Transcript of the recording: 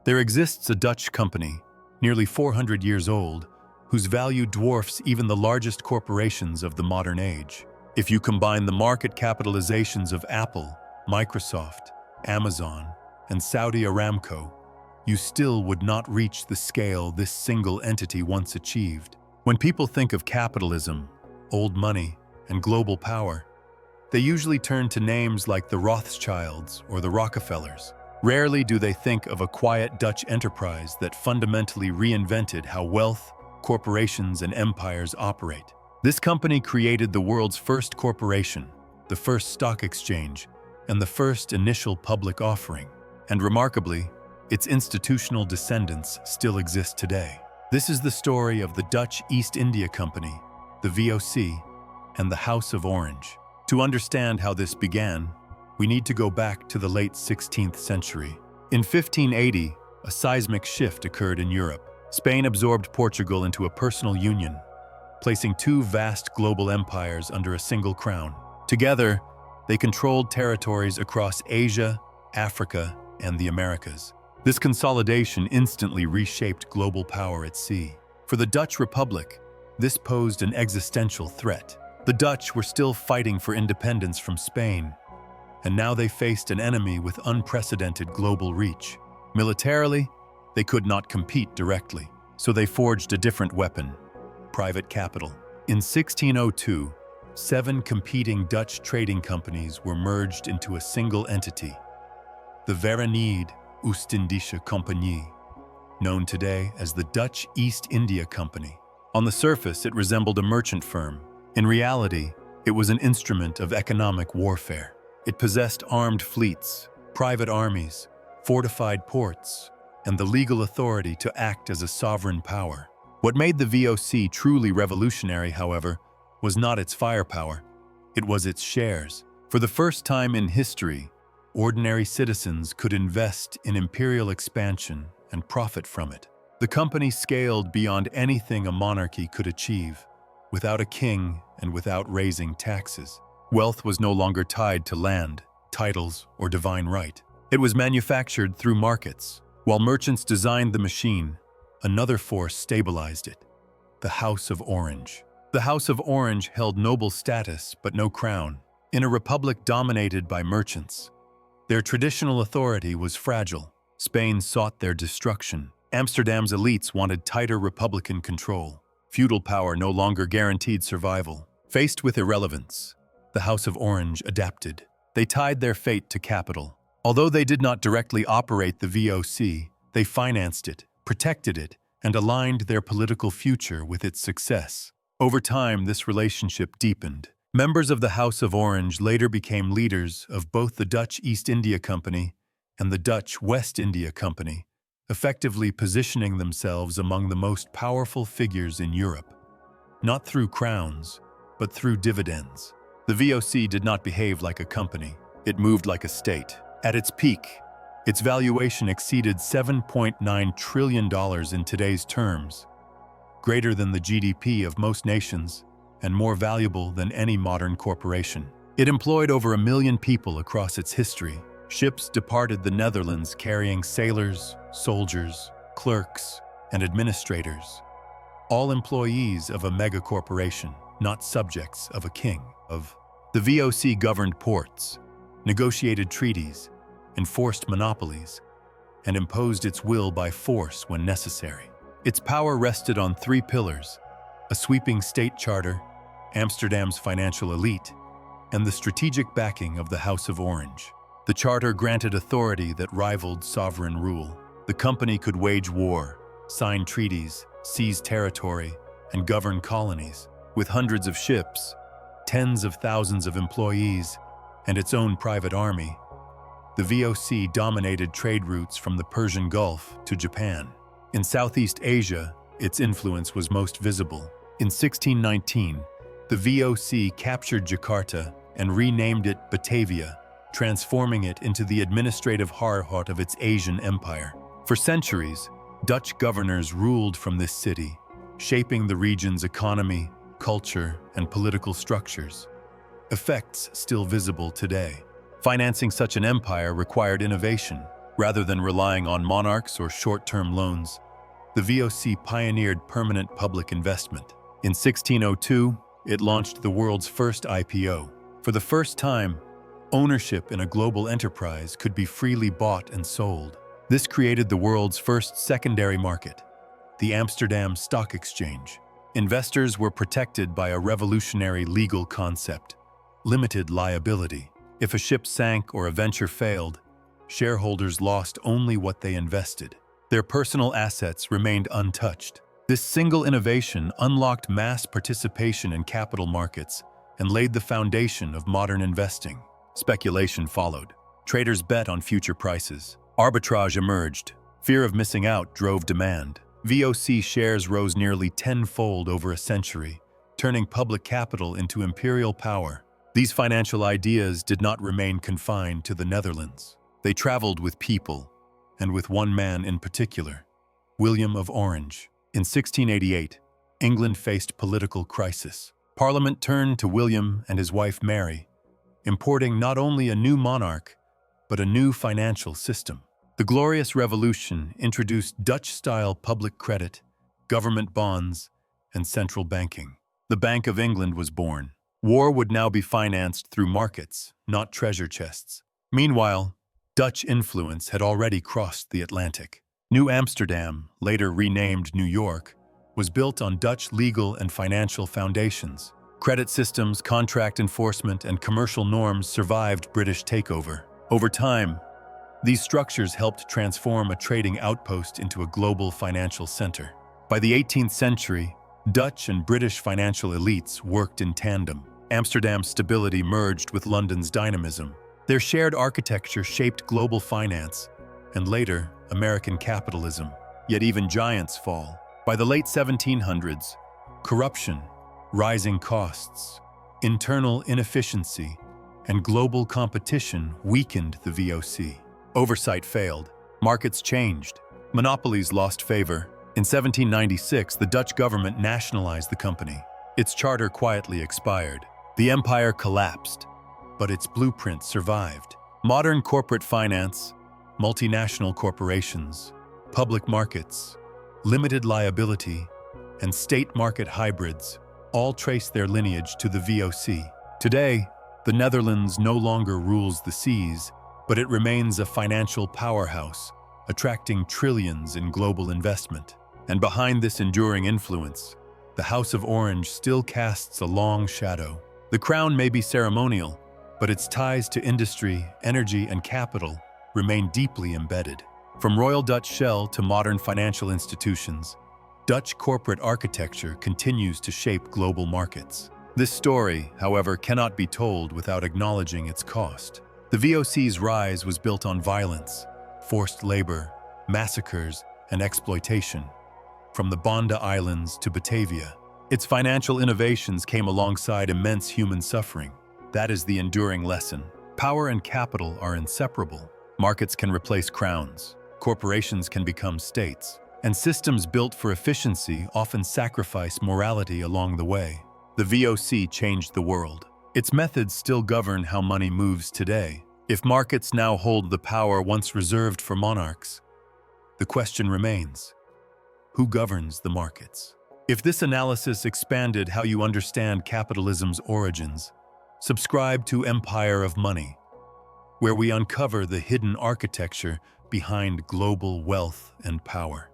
There exists a Dutch company, nearly 400 years old, whose value dwarfs even the largest corporations of the modern age. If you combine the market capitalizations of Apple, Microsoft, Amazon, and Saudi Aramco, you still would not reach the scale this single entity once achieved. When people think of capitalism, old money, and global power, they usually turn to names like the Rothschilds or the Rockefellers. Rarely do they think of a quiet Dutch enterprise that fundamentally reinvented how wealth, corporations, and empires operate. This company created the world's first corporation, the first stock exchange, and the first initial public offering. And remarkably, its institutional descendants still exist today. This is the story of the Dutch East India Company, the VOC, and the House of Orange. To understand how this began, we need to go back to the late 16th century. In 1580, a seismic shift occurred in Europe. Spain absorbed Portugal into a personal union, placing two vast global empires under a single crown. Together, they controlled territories across Asia, Africa, and the Americas. This consolidation instantly reshaped global power at sea. For the Dutch Republic, this posed an existential threat. The Dutch were still fighting for independence from Spain, and now they faced an enemy with unprecedented global reach. Militarily, they could not compete directly, so they forged a different weapon: private capital. In 1602, 7 competing Dutch trading companies were merged into a single entity, the Verenigde Oost-Indische Compagnie, known today as the Dutch East India Company. On the surface, it resembled a merchant firm. In reality, it was an instrument of economic warfare. It possessed armed fleets, private armies, fortified ports, and the legal authority to act as a sovereign power. What made the VOC truly revolutionary, however, was not its firepower. It was its shares. For the first time in history, ordinary citizens could invest in imperial expansion and profit from it. The company scaled beyond anything a monarchy could achieve, without a king and without raising taxes. Wealth was no longer tied to land, titles, or divine right. It was manufactured through markets. While merchants designed the machine, another force stabilized it: the House of Orange. The House of Orange held noble status but no crown. In a republic dominated by merchants, their traditional authority was fragile. Spain sought their destruction. Amsterdam's elites wanted tighter republican control. Feudal power no longer guaranteed survival. Faced with irrelevance, the House of Orange adapted. They tied their fate to capital. Although they did not directly operate the VOC, they financed it, protected it, and aligned their political future with its success. Over time, this relationship deepened. Members of the House of Orange later became leaders of both the Dutch East India Company and the Dutch West India Company, effectively positioning themselves among the most powerful figures in Europe. Not through crowns, but through dividends. The VOC did not behave like a company. It moved like a state. At its peak, its valuation exceeded $7.9 trillion in today's terms, greater than the GDP of most nations and more valuable than any modern corporation. It employed over 1 million people across its history. Ships departed the Netherlands carrying sailors, soldiers, clerks, and administrators, all employees of a mega-corporation, not subjects of a king. The VOC governed ports, negotiated treaties, enforced monopolies, and imposed its will by force when necessary. Its power rested on 3 pillars: a sweeping state charter, Amsterdam's financial elite, and the strategic backing of the House of Orange. The charter granted authority that rivaled sovereign rule. The company could wage war, sign treaties, seize territory, and govern colonies. With hundreds of ships, tens of thousands of employees, and its own private army, the VOC dominated trade routes from the Persian Gulf to Japan. In Southeast Asia, its influence was most visible. In 1619, the VOC captured Jakarta and renamed it Batavia, transforming it into the administrative heart of its Asian empire. For centuries, Dutch governors ruled from this city, shaping the region's economy, culture, and political structures. Effects still visible today. Financing such an empire required innovation. Rather than relying on monarchs or short-term loans, the VOC pioneered permanent public investment. In 1602, it launched the world's first IPO. For the first time, ownership in a global enterprise could be freely bought and sold. This created the world's first secondary market, the Amsterdam Stock Exchange. Investors were protected by a revolutionary legal concept: limited liability. If a ship sank or a venture failed, shareholders lost only what they invested. Their personal assets remained untouched. This single innovation unlocked mass participation in capital markets and laid the foundation of modern investing. Speculation followed. Traders bet on future prices. Arbitrage emerged. Fear of missing out drove demand. VOC shares rose nearly tenfold over a century, turning public capital into imperial power. These financial ideas did not remain confined to the Netherlands. They traveled with people, and with one man in particular, William of Orange. In 1688, England faced political crisis. Parliament turned to William and his wife Mary, importing not only a new monarch, but a new financial system. The Glorious Revolution introduced Dutch-style public credit, government bonds, and central banking. The Bank of England was born. War would now be financed through markets, not treasure chests. Meanwhile, Dutch influence had already crossed the Atlantic. New Amsterdam, later renamed New York, was built on Dutch legal and financial foundations. Credit systems, contract enforcement, and commercial norms survived British takeover. Over time, these structures helped transform a trading outpost into a global financial center. By the 18th century, Dutch and British financial elites worked in tandem. Amsterdam's stability merged with London's dynamism. Their shared architecture shaped global finance, and later, American capitalism. Yet even giants fall. By the late 1700s, corruption, rising costs, internal inefficiency, and global competition weakened the VOC. Oversight failed. Markets changed. Monopolies lost favor. In 1796, the Dutch government nationalized the company. Its charter quietly expired. The empire collapsed, but its blueprint survived. Modern corporate finance, multinational corporations, public markets, limited liability, and state market hybrids all trace their lineage to the VOC. Today, the Netherlands no longer rules the seas, but it remains a financial powerhouse, attracting trillions in global investment. And behind this enduring influence, the House of Orange still casts a long shadow. The crown may be ceremonial, but its ties to industry, energy, and capital remain deeply embedded. From Royal Dutch Shell to modern financial institutions, Dutch corporate architecture continues to shape global markets. This story, however, cannot be told without acknowledging its cost. The VOC's rise was built on violence, forced labor, massacres, and exploitation. From the Banda Islands to Batavia, its financial innovations came alongside immense human suffering. That is the enduring lesson. Power and capital are inseparable. Markets can replace crowns, corporations can become states, and systems built for efficiency often sacrifice morality along the way. The VOC changed the world. Its methods still govern how money moves today. If markets now hold the power once reserved for monarchs, the question remains: who governs the markets? If this analysis expanded how you understand capitalism's origins, subscribe to Empire of Money, where we uncover the hidden architecture behind global wealth and power.